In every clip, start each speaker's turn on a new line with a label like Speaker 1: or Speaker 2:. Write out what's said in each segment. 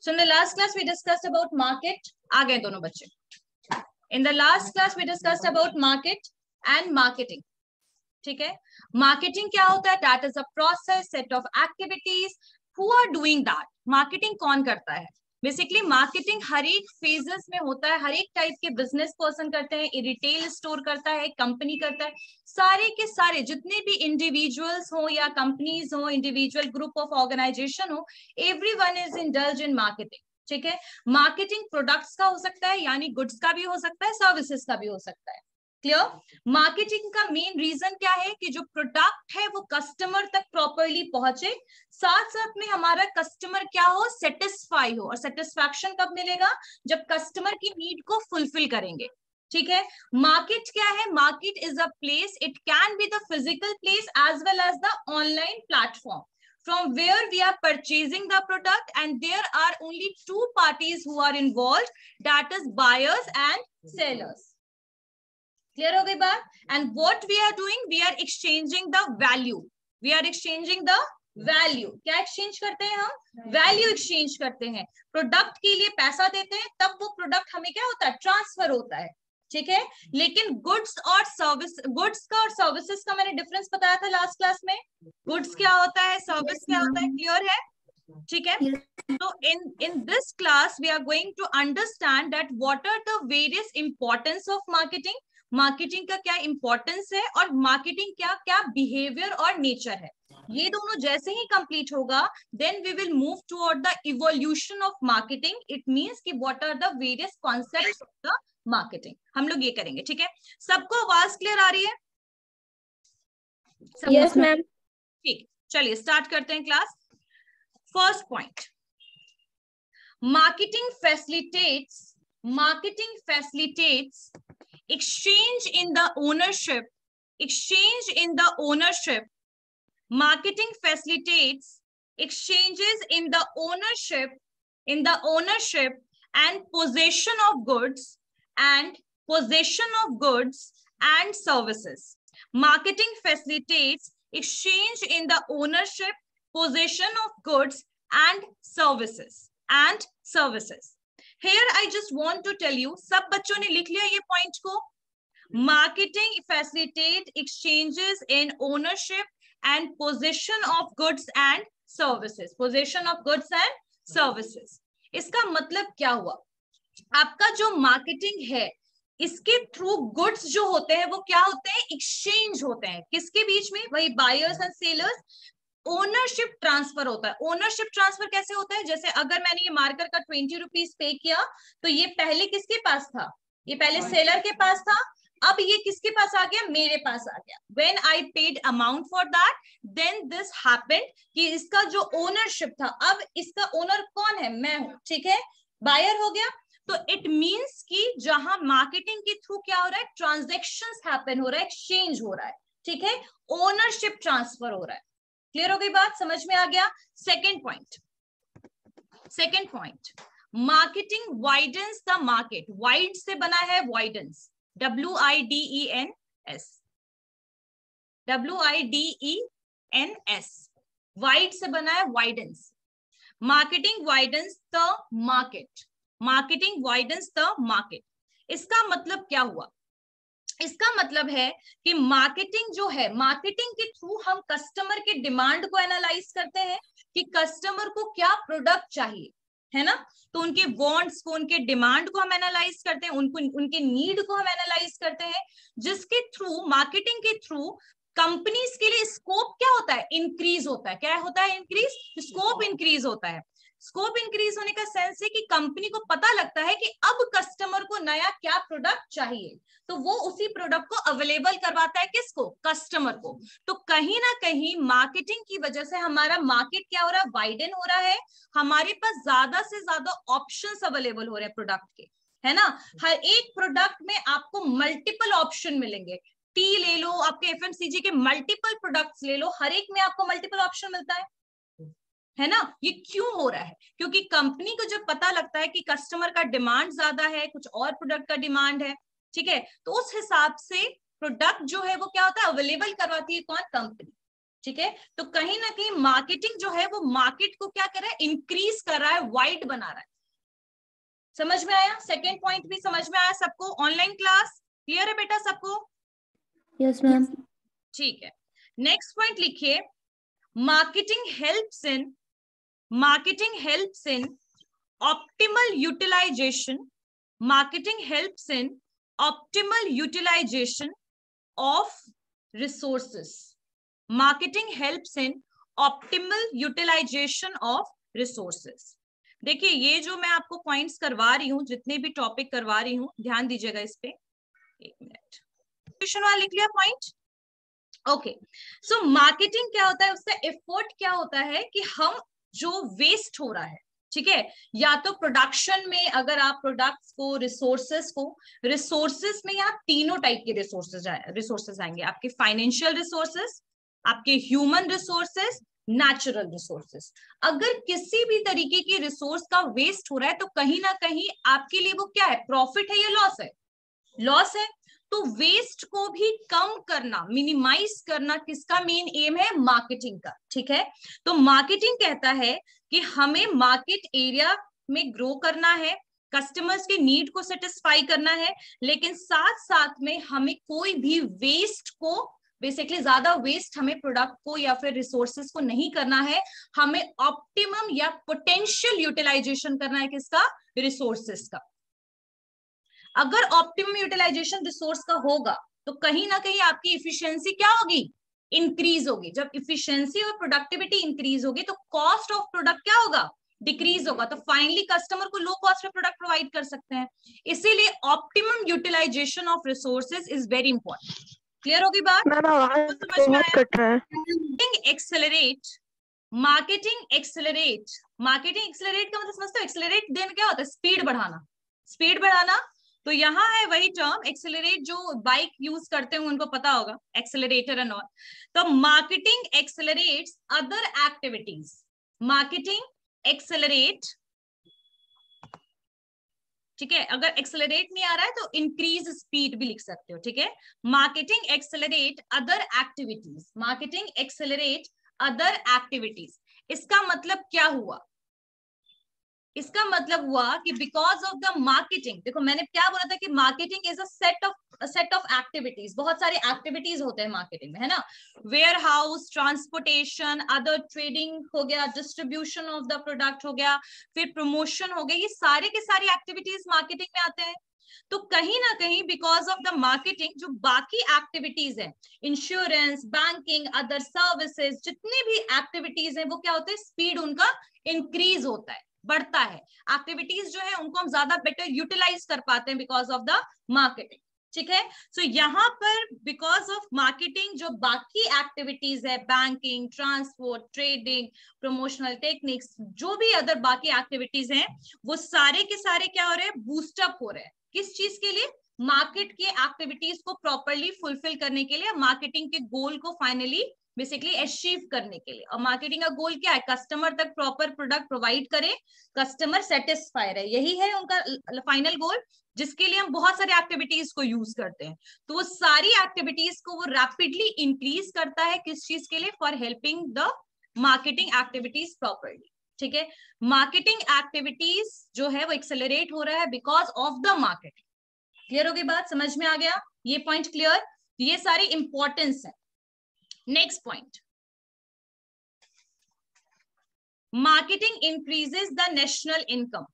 Speaker 1: So in the last class we discussed about market. आ गए दोनों बच्चे. In the last class we discussed about market and marketing. ठीक है. Marketing क्या होता है? That is a process, set of activities. Who are doing that? Marketing कौन करता है? बेसिकली मार्केटिंग हर एक फेजेस में होता है, हर एक टाइप के बिजनेस पर्सन करते हैं, रिटेल स्टोर करता है, कंपनी करता है, सारे के सारे जितने भी इंडिविजुअल्स हो या कंपनीज हो, इंडिविजुअल ग्रुप ऑफ ऑर्गेनाइजेशन हो, everyone is indulge in marketing. ठीक है. मार्केटिंग प्रोडक्ट्स का हो सकता है, यानी गुड्स का भी हो सकता है, सर्विसेज का भी हो सकता है. क्लियर. मार्केटिंग का मेन रीजन क्या है कि जो प्रोडक्ट है वो कस्टमर तक प्रॉपरली पहुंचे, साथ साथ में हमारा कस्टमर क्या हो, सेटिस्फाई हो. और सेटिस्फैक्शन कब मिलेगा? जब कस्टमर की नीड को फुलफिल करेंगे. ठीक है. मार्केट क्या है? Market is a place, it can be the physical place as well as the online platform from where we are purchasing the product, and there are only two parties who are involved, that is buyers and sellers. Clear हो गई बात? And what we are doing, we are exchanging the value. We are exchanging the value. क्या exchange करते हैं हम? Value exchange करते हैं. Product के लिए पैसा देते हैं, तब वो प्रोडक्ट हमें क्या होता है? ट्रांसफर होता है. ठीक है. लेकिन गुड्स और सर्विस, गुड्स का और सर्विसेज का मैंने डिफरेंस बताया था लास्ट क्लास में. गुड्स क्या होता है, सर्विस क्या होता है, क्लियर है? ठीक है. So in this class we are going to understand that what are the various importance of marketing. Marketing का क्या इंपॉर्टेंस है और मार्केटिंग क्या क्या बिहेवियर और नेचर है. ये दोनों जैसे ही कंप्लीट होगा, then we will move toward the evolution of marketing. It means कि what are the various concepts of the marketing. हम लोग ये करेंगे. ठीक है. सबको आवाज क्लियर आ रही है?
Speaker 2: Yes ma'am.
Speaker 1: ठीक, चलिए स्टार्ट करते हैं class. First point, marketing facilitates exchange in the ownership. Marketing facilitates exchanges in the ownership and possession of goods and services. Marketing facilitates exchange in the ownership, possession of goods and services. Here I just want to tell you, सब बच्चों ने लिख लिया ये point को? Marketing facilitate exchanges in ownership and possession of goods and services. इसका मतलब क्या हुआ? आपका जो मार्केटिंग है, इसके थ्रू गुड्स जो होते हैं वो क्या होते हैं? एक्सचेंज होते हैं. किसके बीच में? वही buyers and sellers. Ownership transfer होता है. ओनरशिप ट्रांसफर कैसे होता है? जैसे अगर मैंने ये मार्कर का 20 रुपीज पे किया, तो ये पहले किसके पास था? ये पहले सेलर के पास था. अब ये किसके पास आ गया? मेरे पास आ गया. When I paid amount for that, then this happened कि इसका जो ओनरशिप था, अब इसका ओनर कौन है? मैं हूं. ठीक है. बायर हो गया. तो इट मीन्स कि जहां मार्केटिंग के थ्रू क्या हो रहा है? ट्रांजेक्शंस हैपन हो रहा है, एक्सचेंज हो रहा है. ठीक है. ओनरशिप ट्रांसफर हो रहा है. क्लियर हो गई बात? समझ में आ गया? Second point, marketing widens the market. Wide से बना है वाइडन्स, WIDENS. वाइड से बना है widens. Marketing widens the market. इसका मतलब क्या हुआ? इसका मतलब है कि मार्केटिंग जो है, मार्केटिंग के थ्रू हम कस्टमर के डिमांड को एनालाइज करते हैं कि कस्टमर को क्या प्रोडक्ट चाहिए, है ना. तो उनके वांट्स को, उनके डिमांड को हम एनालाइज करते हैं, उनके नीड को हम एनालाइज करते हैं, जिसके थ्रू, मार्केटिंग के थ्रू कंपनीज के लिए स्कोप क्या होता है? इंक्रीज होता है. क्या होता है? इंक्रीज. स्कोप इंक्रीज होता है. स्कोप इंक्रीज होने का सेंस है कि कंपनी को पता लगता है कि अब कस्टमर को नया क्या प्रोडक्ट चाहिए, तो वो उसी प्रोडक्ट को अवेलेबल करवाता है. किसको? कस्टमर को. तो कहीं ना कहीं मार्केटिंग की वजह से हमारा मार्केट क्या हो रहा है? वाइडन हो रहा है. हमारे पास ज्यादा से ज्यादा ऑप्शंस अवेलेबल हो रहे हैं प्रोडक्ट के, है ना. हर एक प्रोडक्ट में आपको मल्टीपल ऑप्शन मिलेंगे. टी ले लो, आपके एफएमसीजी के मल्टीपल प्रोडक्ट्स ले लो, हर एक में आपको मल्टीपल ऑप्शन मिलता है ना. ये क्यों हो रहा है? क्योंकि कंपनी को जब पता लगता है कि कस्टमर का डिमांड ज्यादा है, कुछ और प्रोडक्ट का डिमांड है, ठीक है, तो उस हिसाब से प्रोडक्ट जो है वो क्या होता है? अवेलेबल करवाती है कौन? कंपनी. ठीक है, तो कहीं ना कहीं मार्केटिंग जो है वो मार्केट को क्या कर रहा है, इंक्रीज कर रहा है, वाइड बना रहा है। समझ में आया? सेकेंड पॉइंट भी समझ में आया सबको? ऑनलाइन क्लास क्लियर है बेटा सबको?
Speaker 2: Yes ma'am.
Speaker 1: ठीक है, नेक्स्ट पॉइंट लिखिए, marketing helps in optimal utilisation, marketing helps in optimal utilization of resources. Marketing helps in optimal utilization of resources. देखिए ये जो मैं आपको पॉइंट्स करवा रही हूँ, जितने भी टॉपिक करवा रही हूँ, ध्यान दीजिएगा इस पे। एक मिनट, क्वेश्चन वाला लिख लिया पॉइंट? ओके, सो मार्केटिंग क्या होता है, उसका एफर्ट क्या होता है कि हम जो वेस्ट हो रहा है, ठीक है, या तो प्रोडक्शन में, अगर आप प्रोडक्ट्स को, रिसोर्सेस में यहाँ तीनों टाइप के रिसोर्सेस आएंगे, आपके फाइनेंशियल रिसोर्सेस, आपके ह्यूमन रिसोर्सेस, नेचुरल रिसोर्सेस। अगर किसी भी तरीके की रिसोर्स का वेस्ट हो रहा है तो कहीं ना कहीं आपके लिए वो क्या है, प्रॉफिट है या लॉस है? लॉस है। तो वेस्ट को भी कम करना, मिनिमाइज करना किसका मेन एम है? मार्केटिंग का। ठीक है, तो मार्केटिंग कहता है कि हमें मार्केट एरिया में ग्रो करना है, कस्टमर्स की नीड को सेटिस्फाई करना है, लेकिन साथ साथ में हमें कोई भी वेस्ट को, बेसिकली ज्यादा वेस्ट हमें प्रोडक्ट को या फिर रिसोर्सेस को नहीं करना है, हमें ऑप्टिमम या पोटेंशियल यूटिलाइजेशन करना है किसका? रिसोर्सेस का। अगर ऑप्टिमम यूटिलाइजेशन रिसोर्स का होगा तो कहीं ना कहीं आपकी इफिशियंसी क्या होगी? इंक्रीज होगी। जब इफिशियंसी और प्रोडक्टिविटी इंक्रीज होगी तो कॉस्ट ऑफ प्रोडक्ट क्या होगा? डिक्रीज होगा। तो फाइनली कस्टमर को लो कॉस्ट में प्रोडक्ट प्रोवाइड कर सकते हैं। इसीलिए optimum utilisation of resources is very important. Clear होगी बात? तो समझ में आया? मार्केटिंग एक्सेलरेट का मतलब समझते हो? एक्सेलरेट देना क्या होता है? स्पीड बढ़ाना, स्पीड बढ़ाना। तो यहाँ है वही टर्म एक्सेलरेट, जो बाइक यूज करते हैं उनको पता होगा, एक्सेलरेटर एंड ऑल। तो marketing accelerates other activities, marketing accelerate, ठीक है, अगर एक्सेलरेट नहीं आ रहा है तो इंक्रीज स्पीड भी लिख सकते हो। ठीक है, marketing accelerate other activities, marketing accelerate other activities. इसका मतलब क्या हुआ? इसका मतलब हुआ कि बिकॉज ऑफ द मार्केटिंग, देखो मैंने क्या बोला था कि marketing is a set of activities, बहुत सारे एक्टिविटीज होते हैं मार्केटिंग में, है ना? Warehouse, transportation, other trading हो गया, डिस्ट्रीब्यूशन ऑफ द प्रोडक्ट हो गया, फिर प्रमोशन हो गया, ये सारे के सारी एक्टिविटीज मार्केटिंग में आते हैं। तो कहीं ना कहीं बिकॉज ऑफ द मार्केटिंग जो बाकी एक्टिविटीज है, इंश्योरेंस, बैंकिंग, अदर सर्विसेज, जितनी भी एक्टिविटीज है वो क्या होते हैं? स्पीड उनका इंक्रीज होता है, बढ़ता है। एक्टिविटीज जो है उनको हम ज्यादा बेटर यूटिलाइज कर पाते हैं बिकॉज ऑफ द मार्केटिंग। ठीक है, सो यहाँ पर बिकॉज ऑफ मार्केटिंग जो बाकी एक्टिविटीज है, banking, transport, trading, promotional techniques, जो भी अदर बाकी एक्टिविटीज हैं, वो सारे के सारे क्या हो रहे हैं? बूस्टअप हो रहे हैं। किस चीज के लिए? मार्केट के एक्टिविटीज को प्रॉपरली फुलफिल करने के लिए, मार्केटिंग के गोल को फाइनली बेसिकली अचीव करने के लिए। और मार्केटिंग का गोल क्या है? कस्टमर तक प्रॉपर प्रोडक्ट प्रोवाइड करें, कस्टमर सेटिस्फाई रहे, यही है उनका फाइनल गोल, जिसके लिए हम बहुत सारे एक्टिविटीज को यूज करते हैं। तो वो सारी एक्टिविटीज को वो रैपिडली इंक्रीज करता है, किस चीज के लिए? For helping the marketing activities properly. ठीक है, मार्केटिंग एक्टिविटीज जो है वो एक्सेलरेट हो रहा है because of the marketing. Clear होगी बात? समझ में आ गया ये पॉइंट? क्लियर? ये सारी इंपॉर्टेंस है। Next point, marketing increases the national income,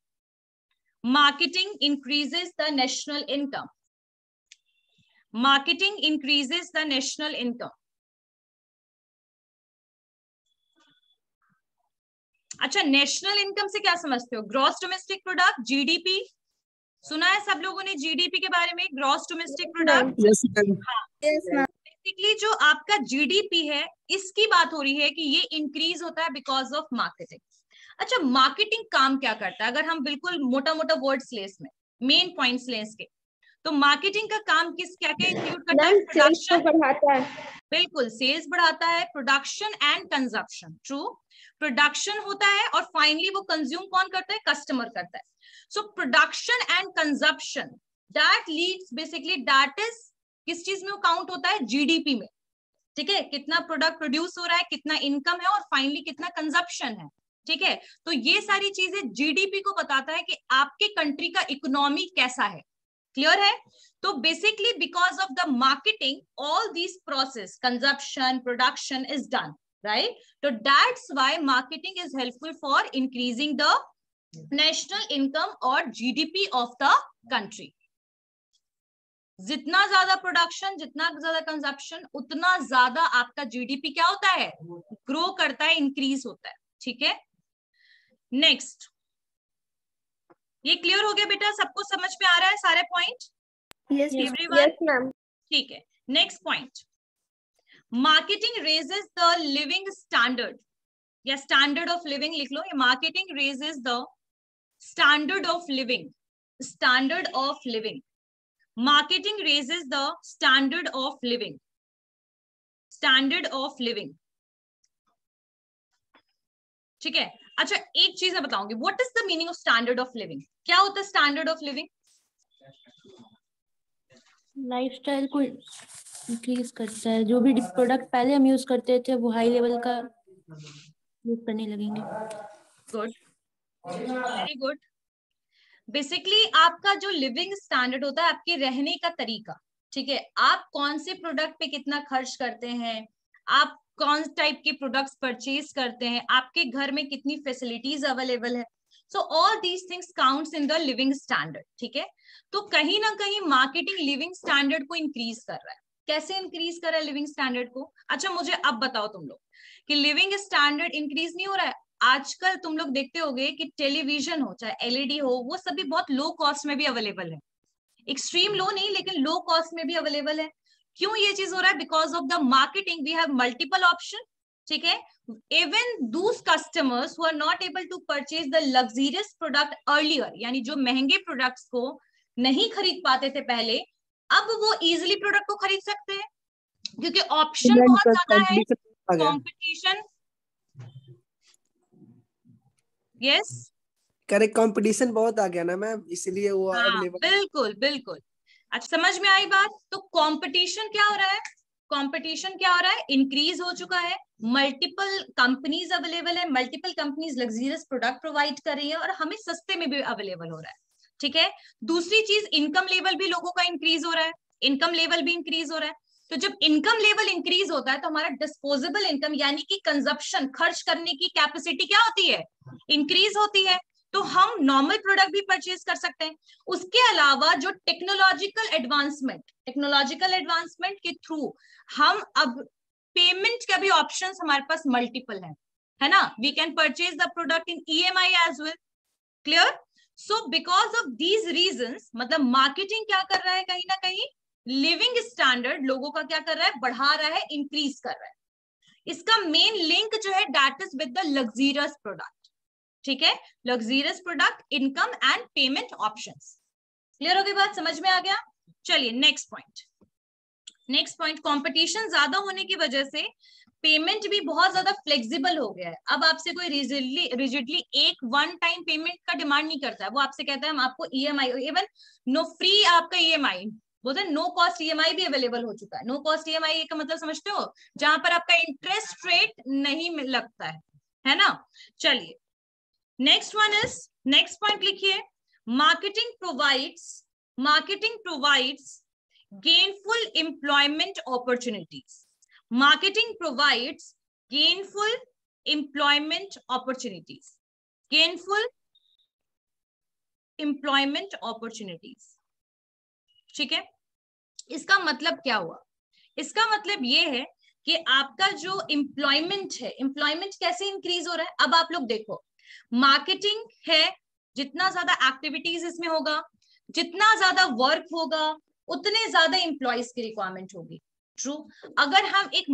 Speaker 1: marketing increases the national income, marketing increases the national income। अच्छा, नेशनल इनकम से क्या समझते हो? ग्रॉस डोमेस्टिक प्रोडक्ट, जीडीपी, सुना है सब लोगों ने जीडीपी के बारे में? Gross domestic product. बेसिकली जो आपका जीडीपी है, इसकी बात हो रही है कि ये इंक्रीज होता है बिकॉज ऑफ मार्केटिंग। अच्छा, मार्केटिंग काम क्या करता है? अगर हम बिल्कुल मोटा मोटा वर्ड्स ले, इसमें मेन पॉइंट्स ले इसके, तो मार्केटिंग का काम किस क्या क्या इंक्लूड करता है? प्रोडक्शन बढ़ाता है, बिल्कुल, सेल्स बढ़ाता है, production and consumption. True, production होता है और फाइनली वो कंज्यूम कौन करता है? कस्टमर करता है। So production and consumption, that leads basically, that is किस चीज में काउंट होता है? जीडीपी में। ठीक है, कितना प्रोडक्ट प्रोड्यूस हो रहा है, कितना इनकम है और फाइनली कितना कंजप्शन है। ठीक है, तो ये सारी चीजें जीडीपी को बताता है कि आपके कंट्री का इकोनॉमी कैसा है। क्लियर है? तो basically because of the marketing all this process consumption production is done, right? तो that's why marketing is helpful for increasing the national income और जीडीपी ऑफ द कंट्री। जितना ज्यादा प्रोडक्शन, जितना ज्यादा कंजप्शन, उतना ज्यादा आपका जीडीपी क्या होता है, ग्रो करता है, इंक्रीज होता है। ठीक है, नेक्स्ट, ये क्लियर हो गया बेटा? सबको समझ में आ रहा है सारे point?
Speaker 2: Yes, ma'am.
Speaker 1: Everyone?
Speaker 2: Yes, ma'am.
Speaker 1: ठीक है, next point, marketing raises the living standard, या स्टैंडर्ड ऑफ लिविंग लिख लो, ये marketing raises the standard of living, standard of living, marketing raises the standard of living, standard of living. ठीक है, अच्छा एक चीज मैं बताऊंगी, what is the meaning of standard of living? क्या होता है स्टैंडर्ड ऑफ लिविंग?
Speaker 2: लाइफस्टाइल को इंक्रीज करता है, जो भी प्रोडक्ट पहले हम यूज करते थे वो हाई लेवल का यूज करने लगेंगे।
Speaker 1: Good, very good. बेसिकली आपका जो लिविंग स्टैंडर्ड होता है, आपके रहने का तरीका। ठीक है, आप कौन से प्रोडक्ट पे कितना खर्च करते हैं, आप कौन टाइप के प्रोडक्ट्स परचेज करते हैं, आपके घर में कितनी फैसिलिटीज अवेलेबल है, so all these things counts in the living standard. ठीक है, तो कहीं ना कहीं मार्केटिंग लिविंग स्टैंडर्ड को इंक्रीज कर रहा है। कैसे इंक्रीज कर रहा है लिविंग स्टैंडर्ड को? अच्छा मुझे अब बताओ तुम लोग कि लिविंग स्टैंडर्ड इंक्रीज नहीं हो रहा है? आजकल तुम लोग देखते होगे कि टेलीविजन हो चाहे एलईडी हो, वो सभी बहुत लो कॉस्ट में भी अवेलेबल है, एक्सट्रीम लो नहीं लेकिन लो कॉस्ट में भी अवेलेबल है। क्यों ये चीज हो रहा है? Because of the marketing we have multiple option. ठीक है, even those customers who are not able to purchase the luxurious product earlier, यानी जो महंगे प्रोडक्ट्स को नहीं खरीद पाते थे पहले, अब वो इजिली प्रोडक्ट को खरीद सकते हैं क्योंकि ऑप्शन बहुत ज्यादा है, कॉम्पिटिशन। यस,
Speaker 3: करेक्ट, कंपटीशन बहुत आ गया ना मैम, इसलिए वो
Speaker 1: हाँ
Speaker 3: अवेलेबल।
Speaker 1: बिल्कुल बिल्कुल। अच्छा समझ में आई बात? तो कंपटीशन क्या हो रहा है? कंपटीशन क्या हो रहा है? इंक्रीज हो चुका है, मल्टीपल कंपनीज अवेलेबल है, multiple companies luxurious product provide कर रही है और हमें सस्ते में भी अवेलेबल हो रहा है। ठीक है, दूसरी चीज इनकम लेवल भी लोगों का इंक्रीज हो रहा है, इनकम लेवल भी इंक्रीज हो रहा है। तो जब इनकम लेवल इंक्रीज होता है तो हमारा डिस्पोजेबल इनकम यानी कि कंजप्शन, खर्च करने की कैपेसिटी क्या होती है? इंक्रीज होती है, तो हम नॉर्मल प्रोडक्ट भी परचेज कर सकते हैं। उसके अलावा जो टेक्नोलॉजिकल एडवांसमेंट के थ्रू हम अब पेमेंट का भी ऑप्शंस हमारे पास मल्टीपल है ना? We can purchase the product in EMI as well. Clear? So because of these reasons, मतलब मार्केटिंग क्या कर रहा है, कहीं ना कहीं लिविंग स्टैंडर्ड लोगों का क्या कर रहा है, बढ़ा रहा है, इंक्रीज कर रहा है। इसका मेन लिंक जो है that is with the luxurious product. ठीक है, luxurious product, income and payment options. Clear हो गई बात? समझ में आ गया? चलिए next point. Next point, competition ज्यादा होने की वजह से पेमेंट भी बहुत ज्यादा फ्लेक्सिबल हो गया है। अब आपसे कोई रिजिडली एक वन टाइम पेमेंट का डिमांड नहीं करता है, वो आपसे कहता है हम आपको ईएमआई, इवन नो फ्री आपका ईएमआई, बोलते हैं नो कॉस्ट ईएमआई भी अवेलेबल हो चुका है। नो कॉस्ट ईएमआई का मतलब समझते हो? जहां पर आपका इंटरेस्ट रेट नहीं लगता है ना? चलिए next one is, next point लिखिए, marketing provides gainful employment opportunities. Marketing provides gainful employment opportunities. Gainful employment opportunities. ठीक है, इसका मतलब क्या हुआ? इसका मतलब ये है कि आपका जो एम्प्लॉयमेंट है, एम्प्लॉयमेंट कैसे इंक्रीज हो रहा है? अब आप लोग देखो, मार्केटिंग है, जितना ज्यादा एक्टिविटीज इसमें होगा, जितना ज्यादा वर्क होगा, उतने ज्यादा एम्प्लॉयज की रिक्वायरमेंट होगी। ट्रू। अगर हम एक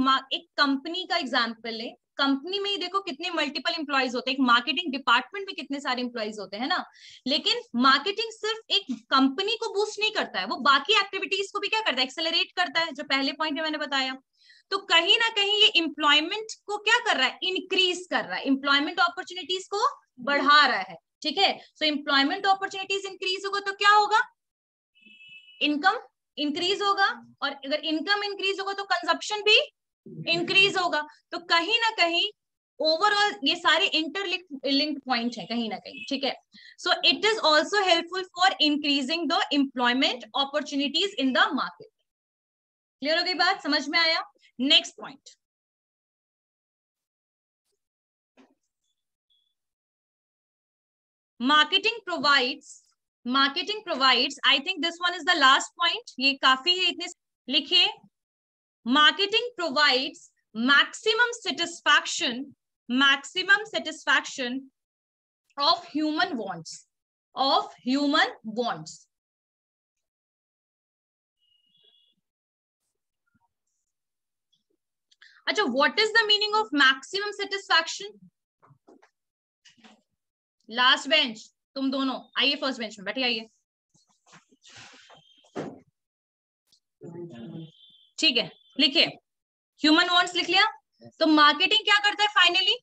Speaker 1: कंपनी का एग्जांपल लें, कंपनी में ही देखो कितने मल्टीपल एम्प्लॉयज होते हैं, एक मार्केटिंग डिपार्टमेंट में कितने सारे एम्प्लॉयज होते हैं ना। लेकिन मार्केटिंग सिर्फ एक कंपनी को बूस्ट नहीं करता है, वो बाकी एक्टिविटीज को भी क्या करता है, एक्सेलरेट करता है, जो पहले पॉइंट में मैंने बताया। तो कहीं ना कहीं ये एम्प्लॉयमेंट को क्या कर रहा है, इंक्रीज कर रहा है, एम्प्लॉयमेंट अपॉर्चुनिटीज को बढ़ा रहा है। ठीक है, सो एम्प्लॉयमेंट अपॉर्चुनिटीज इंक्रीज होगा तो क्या होगा, इनकम इंक्रीज होगा, और अगर इनकम इंक्रीज होगा तो कंजप्शन भी इंक्रीज होगा। तो कहीं ना कहीं ओवरऑल ये सारे इंटरलिंक्ड पॉइंट है कहीं ना कहीं, ठीक है। So it is also helpful for increasing the employment opportunities in the market. Clear हो गई बात, समझ में आया? Next point, marketing provides, I think this one is the last point, ये काफी है इतने, लिखिए marketing provides maximum satisfaction of human wants, अच्छा, what is the meaning of maximum satisfaction? Last bench तुम दोनों आइए, फर्स्ट बेंच में बैठिए, आइए, ठीक है। लिखिए ह्यूमन वांट्स, लिख लिया। तो मार्केटिंग क्या करता है? फाइनली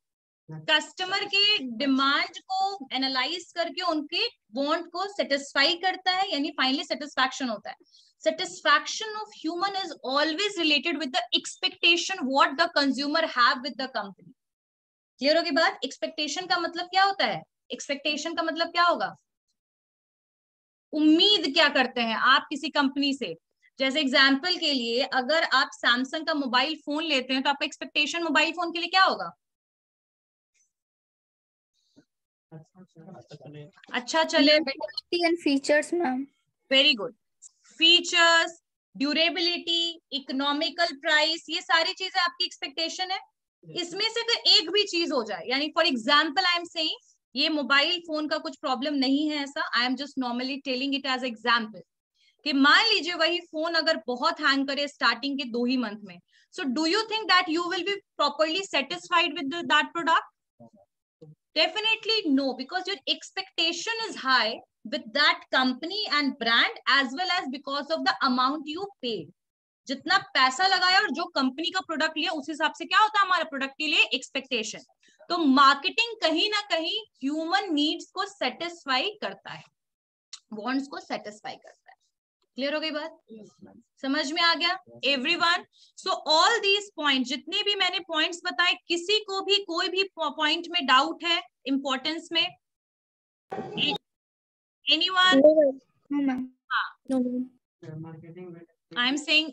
Speaker 1: कस्टमर के डिमांड को एनालाइज करके उनके वांट को सेटिस्फाई करता है, यानी फाइनली सेटिस्फैक्शन होता है। Satisfaction of human is always related with the expectation what the consumer have with the company. Clear होगी बात? एक्सपेक्टेशन का मतलब क्या होता है? एक्सपेक्टेशन का मतलब क्या होगा? उम्मीद क्या करते हैं आप किसी कंपनी से। जैसे एग्जांपल के लिए अगर आप सैमसंग का मोबाइल फोन लेते हैं तो आपका एक्सपेक्टेशन मोबाइल फोन के लिए क्या होगा? अच्छा चले,
Speaker 4: and features ma'am.
Speaker 1: Very good. Features, durability, economical price, ये सारी चीजें आपकी एक्सपेक्टेशन है। इसमें से अगर एक भी चीज हो जाए, यानी for example I am saying ये मोबाइल फोन का कुछ प्रॉब्लम नहीं है ऐसा, I am just normally telling it as example, कि मान लीजिए वही फोन अगर बहुत हैंग करे स्टार्टिंग के 2 ही मंथ में, so do you think that you will be properly satisfied with that product? Definitely no, because your expectation is high with that company and brand as well as because of the amount you paid. जितना पैसा लगाया और जो company का product लिया उस हिसाब से क्या होता है हमारे प्रोडक्ट के लिए एक्सपेक्टेशन। तो मार्केटिंग कहीं ना कहीं ह्यूमन नीड्स को सेटिस्फाई करता है, वांट्स को सेटिस्फाई करता है। क्लियर हो गई बात? समझ में आ गया everyone? So all these point, जितने भी मैंने पॉइंट्स बताए, किसी को भी कोई भी पॉइंट में डाउट है इंपॉर्टेंस में? Anyone? I am saying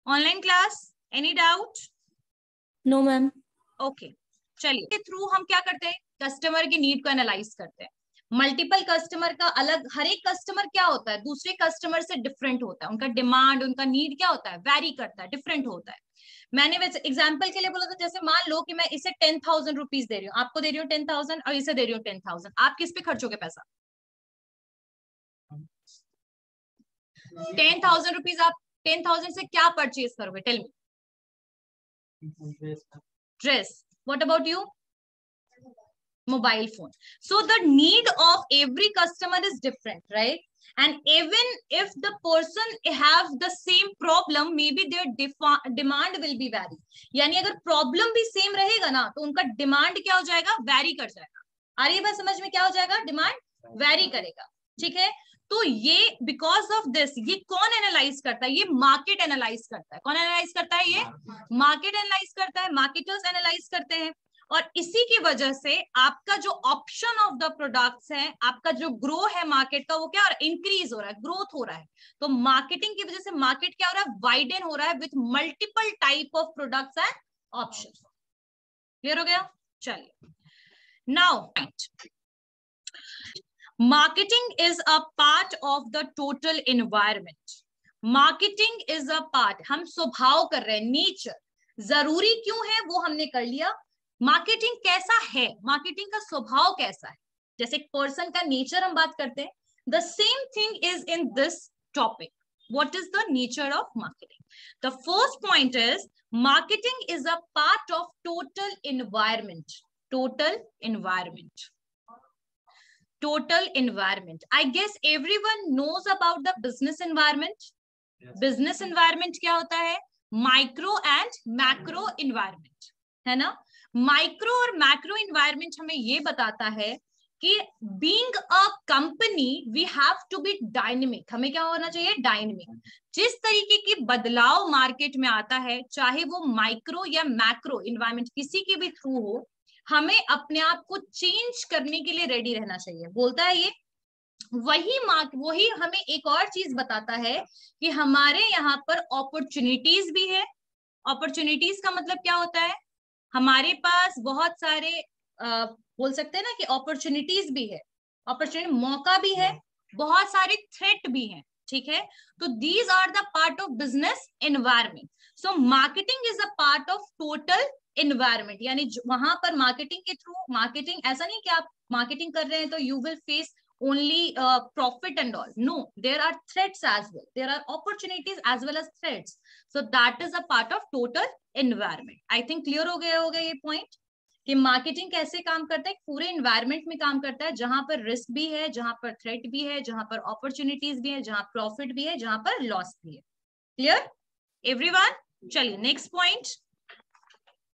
Speaker 1: online class, any doubt?
Speaker 2: No ma'am.
Speaker 1: Okay, चलिए थ्रू हम क्या करते हैं? कस्टमर की नीड को एनालाइज करते हैं। मल्टीपल कस्टमर का अलग, हर एक कस्टमर क्या होता है दूसरे कस्टमर से डिफरेंट होता है, उनका डिमांड, उनका नीड क्या होता है? वैरी करता है, डिफरेंट होता है। मैंने वैसे एग्जांपल के लिए बोला था, जैसे मान लो कि मैं इसे 10,000 रुपीज दे रही हूँ, आपको दे रही हूँ 10,000 और इसे दे रही हूँ 10,000, आप किस पे खर्चोगे पैसा? 10,000 रुपीज, आप 10,000 से क्या परचेज करोगे? Tell me. Dress. What about you? Mobile phone. So the need of every customer is different, right? And even if the person have the same problem, maybe their demand will be vary. यानी अगर problem भी same रहेगा ना तो उनका demand क्या हो जाएगा? vary कर जाएगा। आ रही है बात समझ में? क्या हो जाएगा? demand vary करेगा, ठीक है। तो ये बिकॉज ऑफ दिस, ये कौन एनालाइज करता है? ये मार्केट एनालाइज करता है। कौन एनालाइज करता है? ये मार्केट एनालाइज करता है, मार्केटर्स एनालाइज करते हैं। और इसी की वजह से आपका जो ऑप्शन ऑफ द प्रोडक्ट्स है, आपका जो ग्रो है मार्केट का, वो क्या हो रहा है? इंक्रीज हो रहा है, ग्रोथ हो रहा है। तो मार्केटिंग की वजह से मार्केट क्या हो रहा है? वाइडन हो रहा है with multiple type of products and option. Clear हो गया? चलिए now, marketing is a part of the total environment. Marketing is a part, हम स्वभाव कर रहे हैं, नेचर। जरूरी क्यों है वो हमने कर लिया। मार्केटिंग कैसा है, मार्केटिंग का स्वभाव कैसा है, जैसे एक पर्सन का नेचर हम बात करते हैं, the same thing is in this topic. What is the nature of marketing? The first point is marketing is a part of total environment. Total environment, total environment. I guess everyone knows about the business environment. Business environment क्या होता है? Micro and macro environment, है ना। Micro और macro environment हमें ये बताता है कि being a company we have to be dynamic. हमें क्या होना चाहिए? डायनेमिक। जिस तरीके की बदलाव मार्केट में आता है, चाहे वो माइक्रो या मैक्रो इन्वायरमेंट किसी के भी थ्रू हो, हमें अपने आप को चेंज करने के लिए रेडी रहना चाहिए, बोलता है ये। वही हमें एक और चीज बताता है कि हमारे यहाँ पर अपॉर्चुनिटीज भी है। अपॉर्चुनिटीज का मतलब क्या होता है? हमारे पास बहुत सारे बोल सकते हैं ना कि अपॉर्चुनिटीज भी है, अपॉर्चुनिटी मौका भी है, बहुत सारे थ्रेट भी हैं, ठीक है। तो these are the part of business environment. So marketing is a part of total environment, यानी वहां पर मार्केटिंग के थ्रू, मार्केटिंग ऐसा नहीं कि आप मार्केटिंग कर रहे हैं तो you will face only profit and all. No, there are threats as well. There are opportunities as well as threats. So that is a part of total environment. I think clear हो गया होगा ये point कि marketing कैसे काम करता है, पूरे environment में काम करता है, जहां पर रिस्क भी है, जहां पर थ्रेट भी है, जहां पर अपॉर्चुनिटीज भी है, जहां प्रॉफिट भी है, जहां पर लॉस भी है। Clear everyone? चलिए next point.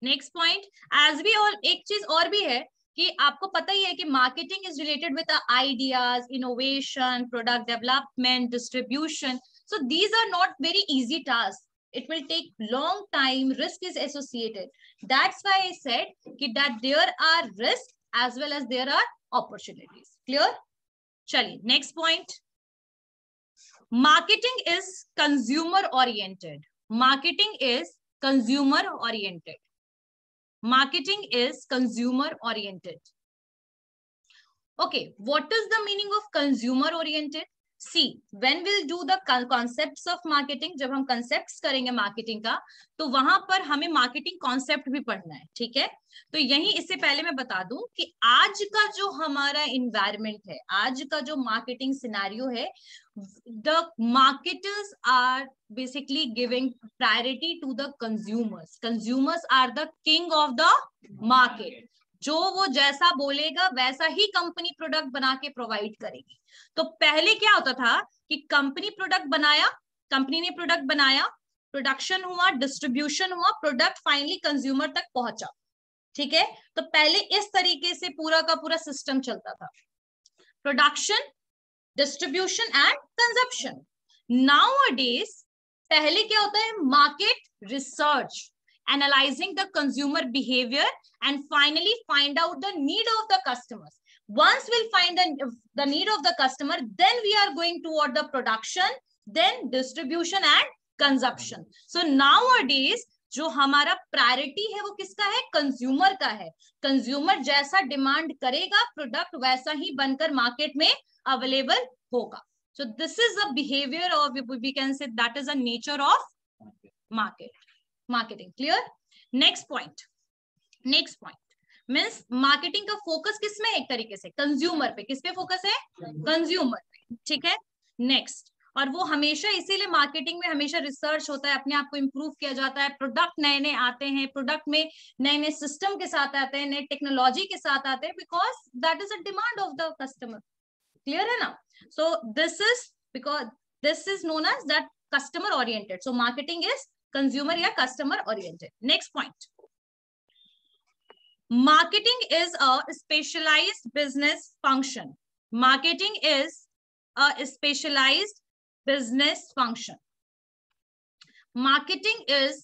Speaker 1: Next point as we all, एक चीज और भी है कि आपको पता ही है कि marketing is related with ideas, innovation, product development, distribution. So these are not very easy task. It will take long time, risk is associated. That's why I said that there are risks as well as there are opportunities. Clear? चलिए next point. Marketing is consumer oriented. Marketing is consumer oriented. Marketing is consumer oriented. Okay, what is the meaning of consumer oriented? See, when we'll do the concepts of marketing, जब हम concepts करेंगे marketing का, तो वहां पर हमें marketing concept भी पढ़ना है, ठीक है। तो यही इससे पहले मैं बता दूं कि आज का जो हमारा environment है, आज का जो marketing scenario है, the marketers are basically giving priority to the consumers. Consumers are the king of the market. जो वो जैसा बोलेगा वैसा ही कंपनी प्रोडक्ट बना के प्रोवाइड करेगी। तो पहले क्या होता था कि कंपनी प्रोडक्ट बनाया, कंपनी ने प्रोडक्ट बनाया, प्रोडक्शन हुआ, डिस्ट्रीब्यूशन हुआ, प्रोडक्ट फाइनली कंज्यूमर तक पहुंचा, ठीक है। तो पहले इस तरीके से पूरा का पूरा सिस्टम चलता था, production, distribution and consumption. Nowadays पहले क्या होता है? Market research, analyzing the consumer behavior and finally find out the need of the customers. Once we'll find the need of the customer, then we are going toward the production, then distribution and consumption. So nowadays जो हमारा priority है वो किसका है? Consumer का है। Consumer जैसा demand करेगा प्रोडक्ट वैसा ही बनकर मार्केट में अवेलेबल होगा। So this is a behavior of, we can say that is a nature of market. Marketing. Clear? Next point. Next point means marketing का फोकस किस में? एक तरीके से कंज्यूमर पे। किस पे फोकस है? कंज्यूमर पे, ठीक है। नेक्स्ट, और वो हमेशा इसीलिए मार्केटिंग में हमेशा रिसर्च होता है, अपने आप को इम्प्रूव किया जाता है, प्रोडक्ट नए नए आते हैं, प्रोडक्ट में नए नए सिस्टम के साथ आते हैं, नए टेक्नोलॉजी के साथ आते हैं, because that is a demand of the customer. Clear है ना? So this is because this is known as that customer oriented. So marketing is consumer या customer oriented. Next point, marketing is a specialised business function. Marketing is a specialised business function. Marketing is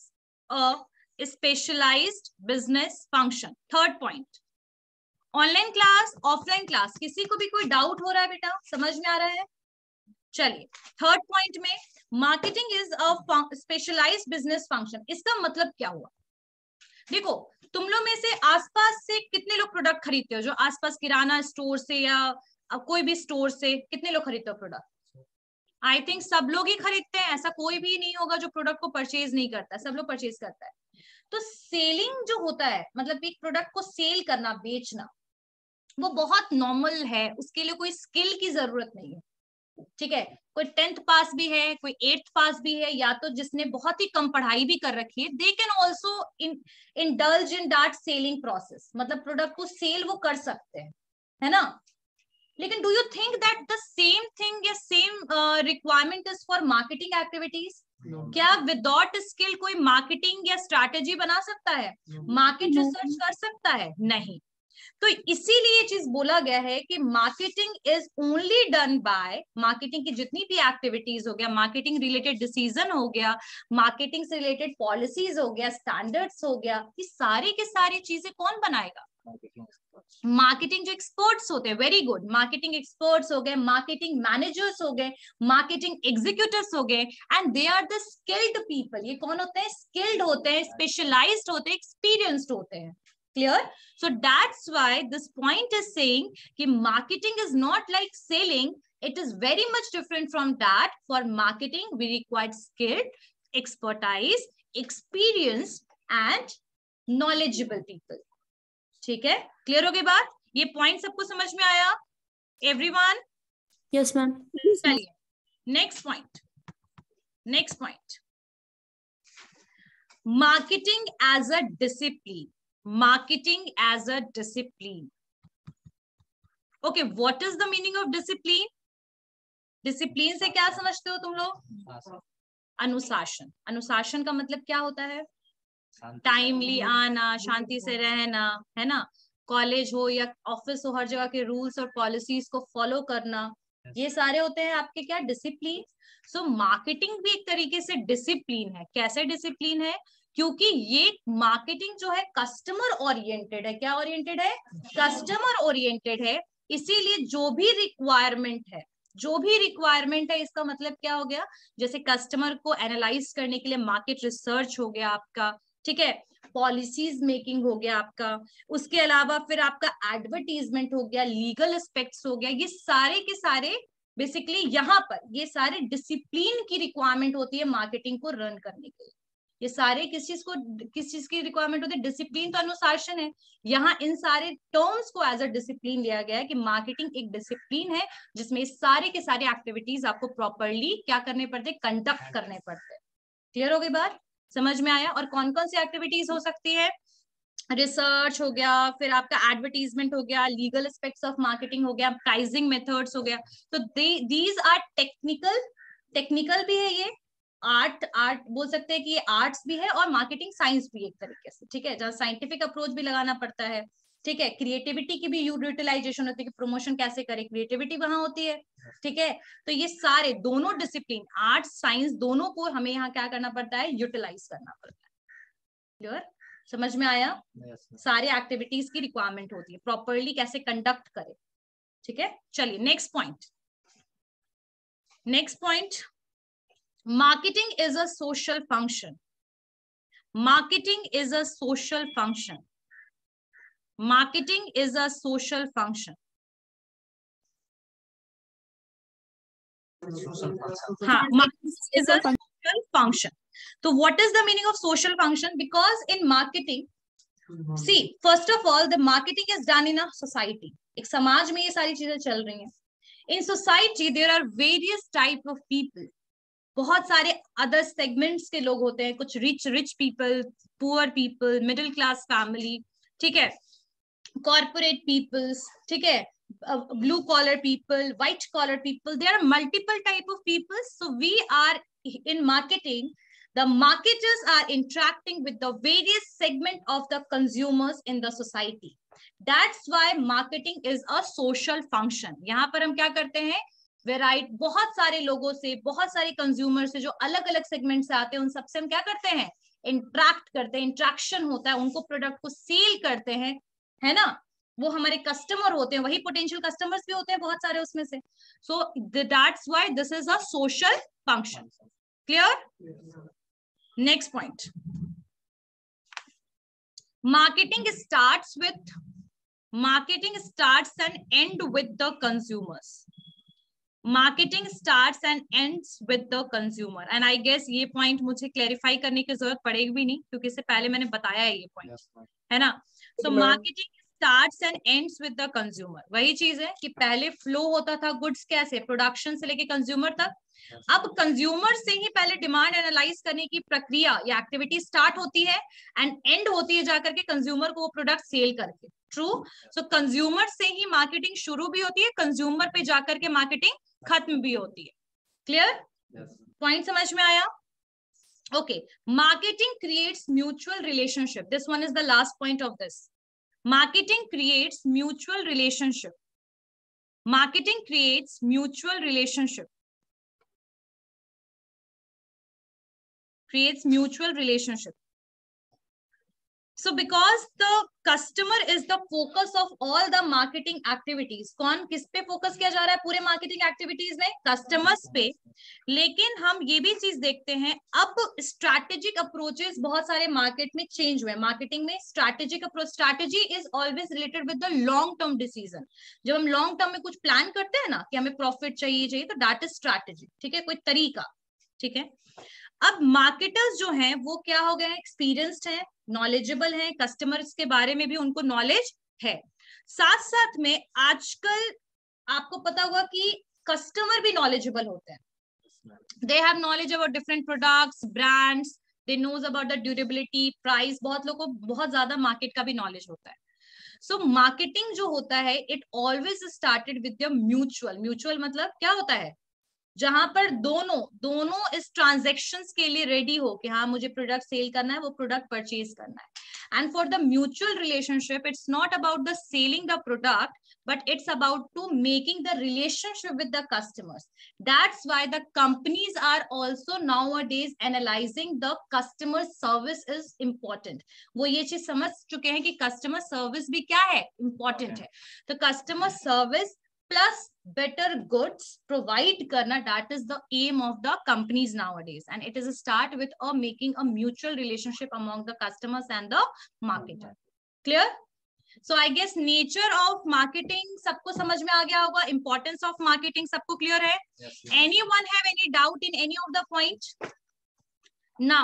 Speaker 1: a specialised business function. Third point, online class, offline class, किसी को भी कोई doubt हो रहा है बेटा? समझ में आ रहा है? चलिए थर्ड पॉइंट में, marketing is a specialised business function. इसका मतलब क्या हुआ? देखो, तुम लोग में से आसपास से कितने लोग प्रोडक्ट खरीदते हो? जो आसपास किराना स्टोर से या कोई भी स्टोर से कितने लोग खरीदते हो प्रोडक्ट? आई थिंक सब लोग ही खरीदते हैं, ऐसा कोई भी नहीं होगा जो प्रोडक्ट को परचेज नहीं करता है, सब लोग परचेज करता है। तो सेलिंग जो होता है, मतलब एक प्रोडक्ट को सेल करना, बेचना, वो बहुत नॉर्मल है, उसके लिए कोई स्किल की जरूरत नहीं है, ठीक है। कोई 10th पास भी है, कोई 8th पास भी है, या तो जिसने बहुत ही कम पढ़ाई भी कर रखी है, they can also indulge in that selling process, मतलब प्रोडक्ट को सेल वो कर सकते हैं, है ना। लेकिन do you think that the same thing या same requirement is for marketing activities? क्या विदाउट स्किल कोई मार्केटिंग या स्ट्रैटेजी बना सकता है? मार्केट रिसर्च कर सकता है? नहीं। तो इसीलिए ये चीज बोला गया है कि marketing is only done by, marketing की जितनी भी एक्टिविटीज हो गया, मार्केटिंग रिलेटेड डिसीजन हो गया, मार्केटिंग से रिलेटेड पॉलिसीज हो गया, स्टैंडर्ड्स हो गया, ये सारी की सारी चीजें कौन बनाएगा? मार्केटिंग जो एक्सपर्ट्स होते हैं, वेरी गुड, मार्केटिंग एक्सपर्ट्स हो गए, मार्केटिंग मैनेजर्स हो गए, मार्केटिंग एग्जीक्यूटिव्स हो गए, and they are the skilled people. ये कौन होते हैं? स्किल्ड होते हैं, स्पेशलाइज्ड होते हैं, एक्सपीरियंस्ड होते हैं। Clear? So that's why this point is saying कि marketing is not like selling. It is very much different from that. For marketing, we require skilled, expertise, experienced, and knowledgeable people. ठीक है? Clear हो गई बात? ये point सबको समझ में आया? Everyone?
Speaker 2: Yes ma'am.
Speaker 1: चलिए, next point. Next point. Marketing as a discipline. Marketing as a discipline. Okay, what is the meaning of discipline? Discipline से क्या समझते हो तुम लोग? अनुशासन। अनुशासन का मतलब क्या होता है? टाइमली आना, शांति से रहना, है ना? कॉलेज हो या ऑफिस हो, हर जगह के रूल्स और पॉलिसीज को फॉलो करना, ये सारे होते हैं आपके क्या? डिसिप्लिन। सो मार्केटिंग भी एक तरीके से डिसिप्लिन है। कैसे डिसिप्लिन है? क्योंकि ये मार्केटिंग जो है कस्टमर ओरिएंटेड है। क्या ओरिएंटेड है? कस्टमर ओरिएंटेड है। इसीलिए जो भी रिक्वायरमेंट है, जो भी रिक्वायरमेंट है, इसका मतलब क्या हो गया? जैसे कस्टमर को एनालाइज करने के लिए मार्केट रिसर्च हो गया आपका, ठीक है, पॉलिसीज मेकिंग हो गया आपका, उसके अलावा फिर आपका एडवर्टीजमेंट हो गया, लीगल एस्पेक्ट्स हो गया, ये सारे के सारे बेसिकली यहाँ पर ये सारे डिसिप्लिन की रिक्वायरमेंट होती है मार्केटिंग को रन करने के लिए। ये सारे किस चीज की रिक्वायरमेंट होती है? डिसिप्लिन तो अनुशासन है। यहाँ इन सारे टर्म्स को एज अ डिसिप्लिन लिया गया है कि मार्केटिंग एक डिसिप्लिन है जिसमें सारे के सारे एक्टिविटीज आपको प्रॉपरली क्या करने पड़ते हैं? कंडक्ट करने पड़ते हैं। क्लियर हो गई बात? समझ में आया? और कौन कौन सी एक्टिविटीज हो सकती है? रिसर्च हो गया, फिर आपका एडवर्टीजमेंट हो गया, लीगल एस्पेक्ट्स ऑफ मार्केटिंग हो गया, प्राइसिंग मेथड्स हो गया। तो दीज आर टेक्निकल भी है, ये आर्ट बोल सकते हैं कि ये आर्ट्स भी है और मार्केटिंग साइंस भी एक तरीके से, ठीक है, जहाँ साइंटिफिक अप्रोच भी लगाना पड़ता है, ठीक है, क्रिएटिविटी की भी यूटिलाइजेशन होती है कि प्रमोशन कैसे करें, क्रिएटिविटी वहां होती है, ठीक है। तो ये सारे दोनों डिसिप्लिन, आर्ट्स साइंस, दोनों को हमें यहाँ क्या करना पड़ता है? यूटिलाइज करना पड़ता है। क्लियर? समझ में आया? सारे एक्टिविटीज की रिक्वायरमेंट होती है, प्रॉपरली कैसे कंडक्ट करें, ठीक है। चलिए next point, marketing is a social function. Marketing is a social function. Marketing is a social function. हाँ, marketing is a social function. So what is the meaning of social function? Because in marketing, see, first of all, the marketing is done in a society. एक समाज में ये सारी चीजें चल रही हैं. In society, there are various type of people. बहुत सारे अदर सेगमेंट्स के लोग होते हैं, कुछ rich people, poor people, middle class family, ठीक है, कॉर्पोरेट पीपल्स, ठीक है, blue collar people, white collar people, there are multiple type of people. So we are in marketing, the marketers are interacting with the various segment of the consumers in the society. That's why marketing is a social function. यहाँ पर हम क्या करते हैं? Variety, बहुत सारे लोगों से, बहुत सारे कंज्यूमर से जो अलग अलग सेगमेंट से आते हैं, उन सबसे हम क्या करते हैं? इंटरेक्ट करते हैं, इंट्रैक्शन होता है, उनको प्रोडक्ट को सेल करते हैं, है ना, वो हमारे कस्टमर होते हैं, वही पोटेंशियल कस्टमर्स भी होते हैं बहुत सारे उसमें से. So that's why this is a social function. Clear? Next point, marketing starts and end with the consumers. Marketing starts and ends with the consumer. And I guess ये point मुझे clarify करने की जरूरत पड़ेगी भी नहीं, क्योंकि इससे पहले मैंने बताया है ये point, है ना. So marketing starts and ends with the consumer. वही चीज है कि पहले flow होता था गुड्स कैसे, प्रोडक्शन से लेके कंज्यूमर तक. अब कंज्यूमर से ही पहले डिमांड एनालाइज करने की प्रक्रिया या एक्टिविटी स्टार्ट होती है एंड एंड होती है जाकर के कंज्यूमर को वो प्रोडक्ट सेल करके. ट्रू. सो कंज्यूमर से ही मार्केटिंग शुरू भी होती है, कंज्यूमर पे जाकर के मार्केटिंग खत्म भी होती है. क्लियर? पॉइंट समझ में आया? Okay. Marketing creates mutual relationship. This one is the last point of this. Marketing creates mutual relationship. Marketing creates mutual relationship. Creates mutual relationship. So because the customer is the focus of all the marketing activities, कौन किस पे focus किया जा रहा है पूरे marketing activities में? Customers पे. लेकिन हम ये भी चीज देखते हैं, अब स्ट्रैटेजिक अप्रोचेस बहुत सारे मार्केट में चेंज हुए. मार्केटिंग में strategic approach, strategy is always related with the long term decision. जब हम लॉन्ग टर्म में कुछ प्लान करते हैं ना कि हमें प्रॉफिट चाहिए, तो दैट इज स्ट्रैटेजी. ठीक है, कोई तरीका. ठीक है, अब मार्केटर्स जो हैं वो क्या हो गए? एक्सपीरियंस्ड हैं, नॉलेजेबल हैं, कस्टमर्स के बारे में भी उनको नॉलेज है. साथ साथ में आजकल आपको पता होगा कि कस्टमर भी नॉलेजेबल होते हैं. They have knowledge about different products, brands, they know about the durability, price. बहुत लोगों को बहुत ज्यादा मार्केट का भी नॉलेज होता है. सो मार्केटिंग जो होता है, it always started with the mutual. Mutual मतलब क्या होता है? जहां पर दोनों इस ट्रांजेक्शन्स के लिए रेडी हो कि हाँ मुझे प्रोडक्ट सेल करना है, वो प्रोडक्ट परचेज करना है. And for the mutual relationship, it's not about the selling the product, but it's about to making the relationship with the customers. That's why the companies are also nowadays analyzing the customer service is important. वो ये चीज समझ चुके हैं कि customer service भी क्या है? Important है. तो customer service plus better goods provide karna, that is the aim of the companies nowadays, and it is a start with making a mutual relationship among the customers and the marketer. Clear? So I guess nature of marketing सबको समझ में आ गया होगा. Importance of marketing सबको clear है? Yes, yes. Anyone have any doubt in any of the point? Now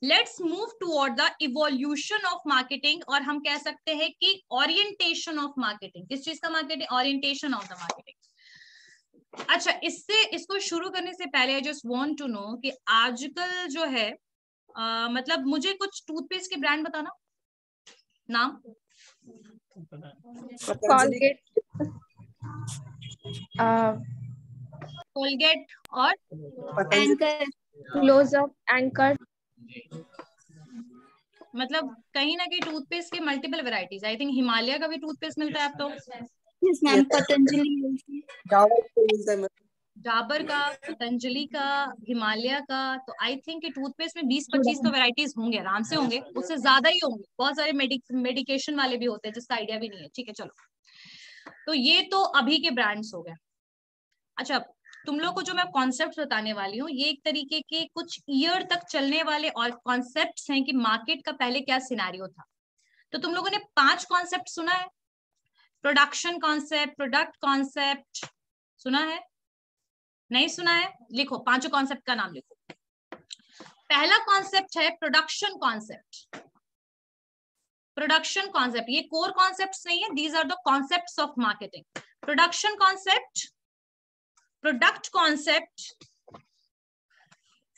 Speaker 1: let's move toward the evolution of marketing, और हम कह सकते हैं कि orientation of marketing. किस चीज का marketing? Orientation of the marketing. अच्छा, इसको शुरू करने से पहले I just want to know कि आजकल जो है मतलब मुझे कुछ टूथपेस्ट के ब्रांड बताना. नाम?
Speaker 4: Colgate,
Speaker 1: कोलगेट और
Speaker 4: Anchor, Close Up, Anchor.
Speaker 1: मतलब कहीं ना कहीं टूथपेस्ट के multiple varieties. I think Himalaya का भी टूथपेस्ट मिलता है अब तो.
Speaker 4: Yes, ma'am. Patanjali.
Speaker 1: डाबर का, पतंजलि का, हिमालय का. तो आई थिंक कि टूथपेस्ट में 20-25 तो वैरायटीज होंगे, आराम से होंगे, उससे ज्यादा ही होंगे. बहुत सारे मेडिकेशन वाले भी होते हैं जिसका आइडिया भी नहीं है. ठीक है, चलो. तो ये तो अभी के ब्रांड्स हो गए. अच्छा, तुम लोग को जो मैं कॉन्सेप्ट बताने वाली हूँ, ये एक तरीके के कुछ ईयर तक चलने वाले और कॉन्सेप्ट्स हैं कि मार्केट का पहले क्या सिनेरियो था. तो तुम लोगों ने 5 कॉन्सेप्ट सुना है. प्रोडक्शन कॉन्सेप्ट, प्रोडक्ट कॉन्सेप्ट सुना है? नहीं सुना है? लिखो, 5 कॉन्सेप्ट का नाम लिखो. पहला कॉन्सेप्ट है प्रोडक्शन कॉन्सेप्ट. प्रोडक्शन कॉन्सेप्ट ये कोर कॉन्सेप्ट्स नहीं है, these are the concepts of marketing. Production concept, product concept,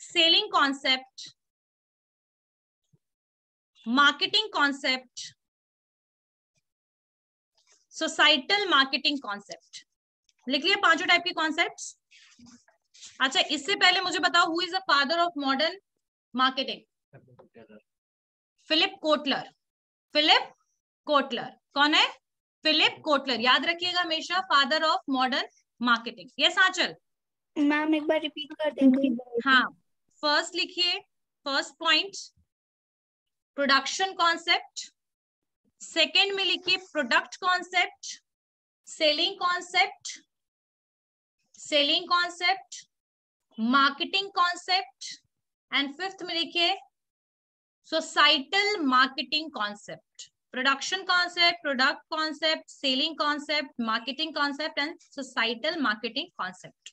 Speaker 1: selling concept, marketing concept, societal marketing concept. लिख लिया 5 टाइप के कॉन्सेप्ट्स. अच्छा, इससे पहले मुझे बताओ, who is the father of modern marketing? Philip Kotler. Philip Kotler कौन है? Philip Kotler. याद रखिएगा हमेशा, father of modern marketing. Yes Aanchal?
Speaker 4: Ma'am एक बार रिपीट कर देंगे?
Speaker 1: हाँ, फर्स्ट लिखिए, first point production concept. Second में लिखिए product concept, selling concept, selling concept, marketing concept, and fifth में लिखिए societal marketing concept. Production concept, product concept, selling concept, marketing concept and societal marketing concept.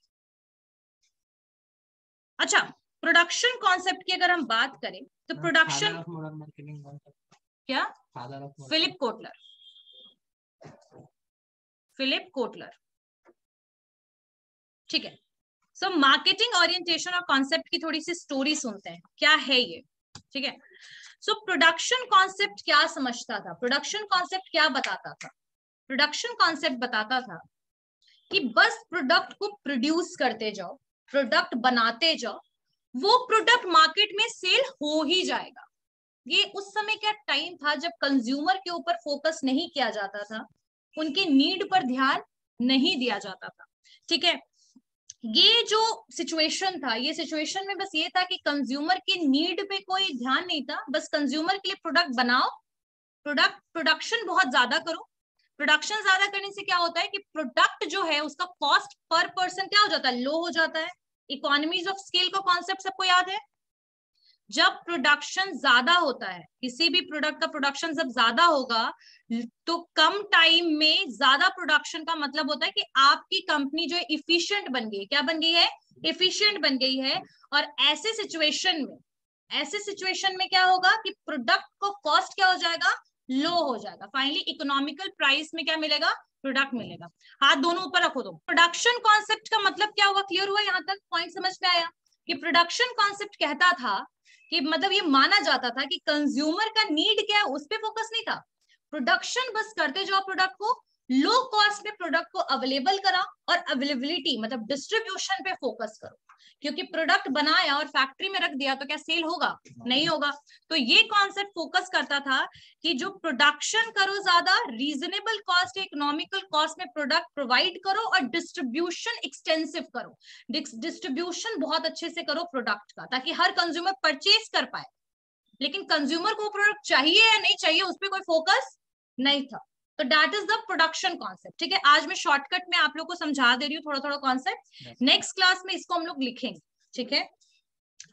Speaker 1: अच्छा, production concept की अगर हम बात करें तो प्रोडक्शन क्या? Philip Kotler. Philip Kotler. ठीक है. सो मार्केटिंग ओरिएंटेशन और कॉन्सेप्ट की थोड़ी सी स्टोरी सुनते हैं, क्या है ये. ठीक है. सो प्रोडक्शन कॉन्सेप्ट क्या समझता था? प्रोडक्शन कॉन्सेप्ट क्या बताता था? प्रोडक्शन कॉन्सेप्ट बताता था कि बस प्रोडक्ट को प्रोड्यूस करते जाओ, प्रोडक्ट बनाते जाओ, वो प्रोडक्ट मार्केट में सेल हो ही जाएगा. ये उस समय का टाइम था जब कंज्यूमर के ऊपर फोकस नहीं किया जाता था, उनके नीड पर ध्यान नहीं दिया जाता था। ठीक है, ये जो सिचुएशन था, ये सिचुएशन में बस ये था कि कंज्यूमर की नीड पे कोई ध्यान नहीं था, बस कंज्यूमर के लिए प्रोडक्ट बनाओ, प्रोडक्शन बहुत ज्यादा करो। प्रोडक्शन ज्यादा करने से क्या होता है कि प्रोडक्ट जो है उसका कॉस्ट पर पर्सन क्या हो जाता है, लो हो जाता है। इकोनॉमीज ऑफ स्केल का कॉन्सेप्ट सबको याद है। जब प्रोडक्शन ज्यादा होता है, किसी भी प्रोडक्ट का प्रोडक्शन जब ज्यादा होगा तो कम टाइम में ज्यादा प्रोडक्शन का मतलब होता है कि आपकी कंपनी जो है इफिशिएंट बन गई। क्या बन गई है, इफिशिएंट बन गई है। और ऐसे सिचुएशन में क्या होगा कि प्रोडक्ट को कॉस्ट क्या हो जाएगा, लो हो जाएगा। फाइनली इकोनॉमिकल प्राइस में क्या मिलेगा, प्रोडक्ट मिलेगा। हाथ दोनों ऊपर रखो। दो प्रोडक्शन कॉन्सेप्ट का मतलब क्या हुआ, क्लियर हुआ, यहाँ तक पॉइंट समझ में आया कि प्रोडक्शन कॉन्सेप्ट कहता था कि मतलब ये माना जाता था कि कंज्यूमर का नीड क्या है उस पर फोकस नहीं था, प्रोडक्शन बस करते जाओ, प्रोडक्ट को लो कॉस्ट में प्रोडक्ट को अवेलेबल करा और अवेलेबिलिटी मतलब डिस्ट्रीब्यूशन पे फोकस करो। क्योंकि प्रोडक्ट बनाया और फैक्ट्री में रख दिया तो क्या सेल होगा, नहीं होगा। तो ये कॉन्सेप्ट फोकस करता था कि जो प्रोडक्शन करो ज्यादा, रीजनेबल कॉस्ट, इकोनॉमिकल कॉस्ट में प्रोडक्ट प्रोवाइड करो और डिस्ट्रीब्यूशन एक्सटेंसिव करो। डिस्ट्रीब्यूशन बहुत अच्छे से करो प्रोडक्ट का, ताकि हर कंज्यूमर परचेज कर पाए। लेकिन कंज्यूमर को प्रोडक्ट चाहिए या नहीं चाहिए उस पर कोई फोकस नहीं था। तो that is the production concept. ठीक है, आज मैं शॉर्टकट में आप लोग को समझा दे रही हूँ थोड़ा थोड़ा कॉन्सेप्ट, नेक्स्ट क्लास में इसको हम लोग लिखेंगे। ठीक है,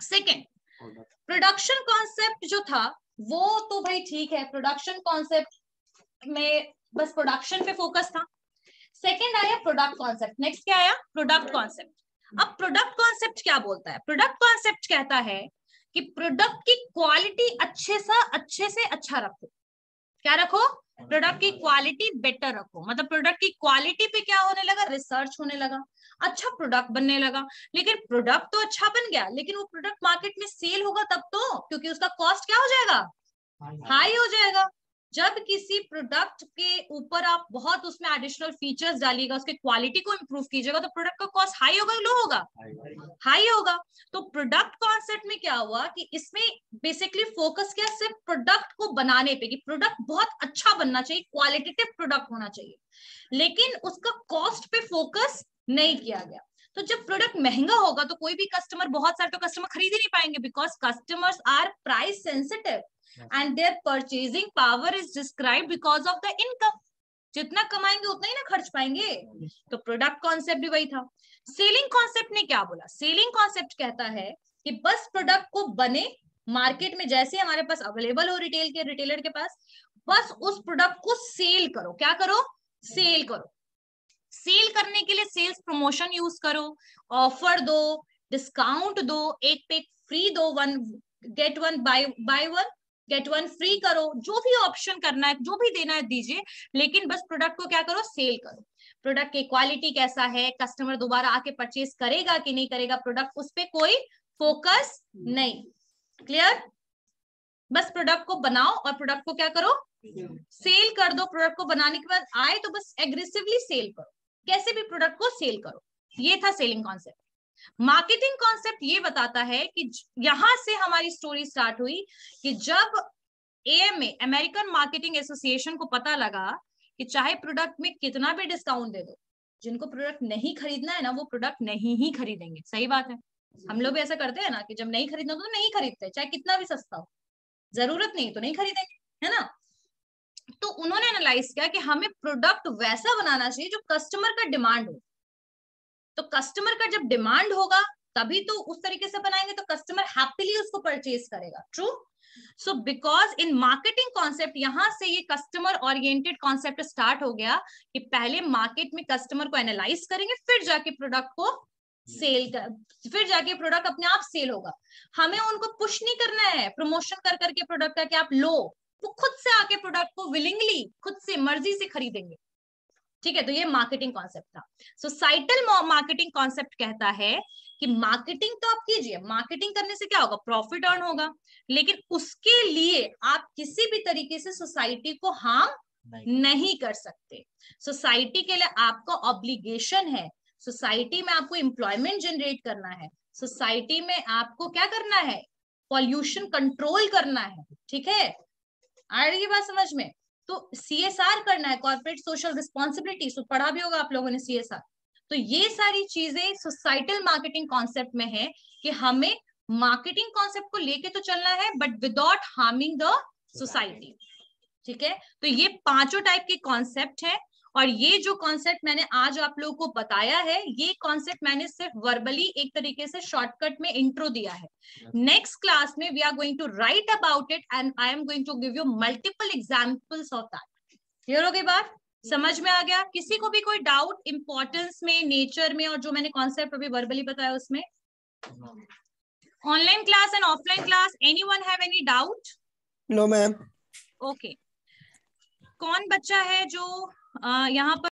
Speaker 1: सेकेंड प्रोडक्शन कॉन्सेप्ट जो था वो तो भाई ठीक है, प्रोडक्शन कॉन्सेप्ट में बस प्रोडक्शन पे फोकस था। सेकेंड आया प्रोडक्ट कॉन्सेप्ट। नेक्स्ट क्या आया, प्रोडक्ट कॉन्सेप्ट। अब प्रोडक्ट कॉन्सेप्ट क्या बोलता है, प्रोडक्ट कॉन्सेप्ट कहता है कि प्रोडक्ट की क्वालिटी अच्छे से अच्छा रखो। क्या रखो, प्रोडक्ट की क्वालिटी बेटर रखो। मतलब प्रोडक्ट की क्वालिटी पे क्या होने लगा, रिसर्च होने लगा, अच्छा प्रोडक्ट बनने लगा। लेकिन प्रोडक्ट तो अच्छा बन गया, लेकिन वो प्रोडक्ट मार्केट में सेल होगा तब तो, क्योंकि उसका कॉस्ट क्या हो जाएगा, हाई हो जाएगा। जब किसी प्रोडक्ट के ऊपर आप बहुत उसमें एडिशनल फीचर्स डालिएगा, उसके क्वालिटी को इंप्रूव कीजिएगा, तो प्रोडक्ट का कॉस्ट हाई होगा, लो होगा, हाई होगा। तो प्रोडक्ट कॉन्सेप्ट में क्या हुआ कि इसमें बेसिकली फोकस किया सिर्फ प्रोडक्ट को बनाने पे, कि प्रोडक्ट बहुत अच्छा बनना चाहिए, क्वालिटेटिव प्रोडक्ट होना चाहिए, लेकिन उसका कॉस्ट पे फोकस नहीं किया गया। तो जब प्रोडक्ट महंगा होगा तो कोई भी कस्टमर, बहुत सारे तो कस्टमर खरीद ही नहीं पाएंगे, because customers are price sensitive and their purchasing power is described because of the income. जितना कमाएंगे उतना ही ना खर्च पाएंगे। तो प्रोडक्ट कॉन्सेप्ट भी वही था। सेलिंग कॉन्सेप्ट ने क्या बोला, सेलिंग कॉन्सेप्ट कहता है कि बस प्रोडक्ट को बने, मार्केट में जैसे हमारे पास अवेलेबल हो रिटेलर के पास, बस उस प्रोडक्ट को सेल करो। क्या करो, सेल करो। सेल करने के लिए सेल्स प्रमोशन यूज करो, ऑफर दो, डिस्काउंट दो, एक पे फ्री दो, one get one by one get one free करो, जो भी ऑप्शन करना है, जो भी देना है दीजिए, लेकिन बस प्रोडक्ट को क्या करो, सेल करो। प्रोडक्ट की क्वालिटी कैसा है, कस्टमर दोबारा आके परचेज करेगा कि नहीं करेगा, प्रोडक्ट उस पे कोई फोकस नहीं। क्लियर, बस प्रोडक्ट को बनाओ और प्रोडक्ट को क्या करो, सेल कर दो। प्रोडक्ट को बनाने के बाद आए तो बस एग्रेसिवली सेल करो, कैसे भी प्रोडक्ट को सेल करो। ये था सेलिंग कॉन्सेप्ट। मार्केटिंग कॉन्सेप्ट ये बताता है कि यहां से हमारी स्टोरी स्टार्ट हुई कि जब AMA, अमेरिकन मार्केटिंग एसोसिएशन को पता लगा कि चाहे प्रोडक्ट में कितना भी डिस्काउंट दे दो, जिनको प्रोडक्ट नहीं खरीदना है ना वो प्रोडक्ट नहीं ही खरीदेंगे। सही बात है, हम लोग भी ऐसा करते हैं ना कि जब नहीं खरीदना तो नहीं खरीदते, चाहे कितना भी सस्ता हो, जरूरत नहीं तो नहीं खरीदेंगे, है ना। तो उन्होंने एनालाइज किया कि हमें प्रोडक्ट वैसा बनाना चाहिए जो कस्टमर का डिमांड हो। तो कस्टमर का जब डिमांड होगा तभी तो उस तरीके से बनाएंगे तो कस्टमर हैप्पीली उसको परचेज करेगा। True. So because in marketing concept यहां से ये कस्टमर ओरिएंटेड कॉन्सेप्ट स्टार्ट हो गया कि पहले मार्केट में कस्टमर को एनालाइज करेंगे, फिर जाके प्रोडक्ट को सेल कर, फिर जाके प्रोडक्ट अपने आप सेल होगा। हमें उनको पुश नहीं करना है प्रमोशन कर करके प्रोडक्ट का कि आप लो, वो खुद से आके प्रोडक्ट को विलिंगली, खुद से मर्जी से खरीदेंगे। ठीक है, तो ये मार्केटिंग कॉन्सेप्ट था। सोसाइटल मार्केटिंग कॉन्सेप्ट कहता है कि मार्केटिंग तो आप कीजिए, मार्केटिंग करने से क्या होगा, प्रॉफिट अर्न होगा, लेकिन उसके लिए आप किसी भी तरीके से सोसाइटी को हार्म नहीं कर सकते। सोसाइटी के लिए आपका ऑब्लिगेशन है, सोसाइटी में आपको एम्प्लॉयमेंट जनरेट करना है, सोसाइटी में आपको क्या करना है, पॉल्यूशन कंट्रोल करना है, ठीक है, आ रही है बात समझ में। तो CSR करना है, कॉर्पोरेट सोशल रिस्पॉन्सिबिलिटी, तो पढ़ा भी होगा आप लोगों ने CSR। तो ये सारी चीजें सोसाइटल मार्केटिंग कॉन्सेप्ट में है कि हमें मार्केटिंग कॉन्सेप्ट को लेके तो चलना है but without harming the society, ठीक है। तो ये पांचों टाइप के कॉन्सेप्ट है, और ये जो कॉन्सेप्ट मैंने आज आप लोगों को बताया है, ये कॉन्सेप्ट मैंने सिर्फ वर्बली एक तरीके से शॉर्टकट में इंट्रो दिया है। नेक्स्ट क्लास में we are going to write about it and I am going to give you multiple examples of that. Clear हो गई बात, समझ में आ गया? किसी को भी कोई डाउट इंपॉर्टेंस में, नेचर में, और जो मैंने कॉन्सेप्ट अभी वर्बली बताया उसमें? Online class and offline class, anyone have any doubt?
Speaker 3: No ma'am.
Speaker 1: Okay, कौन बच्चा है जो यहाँ पर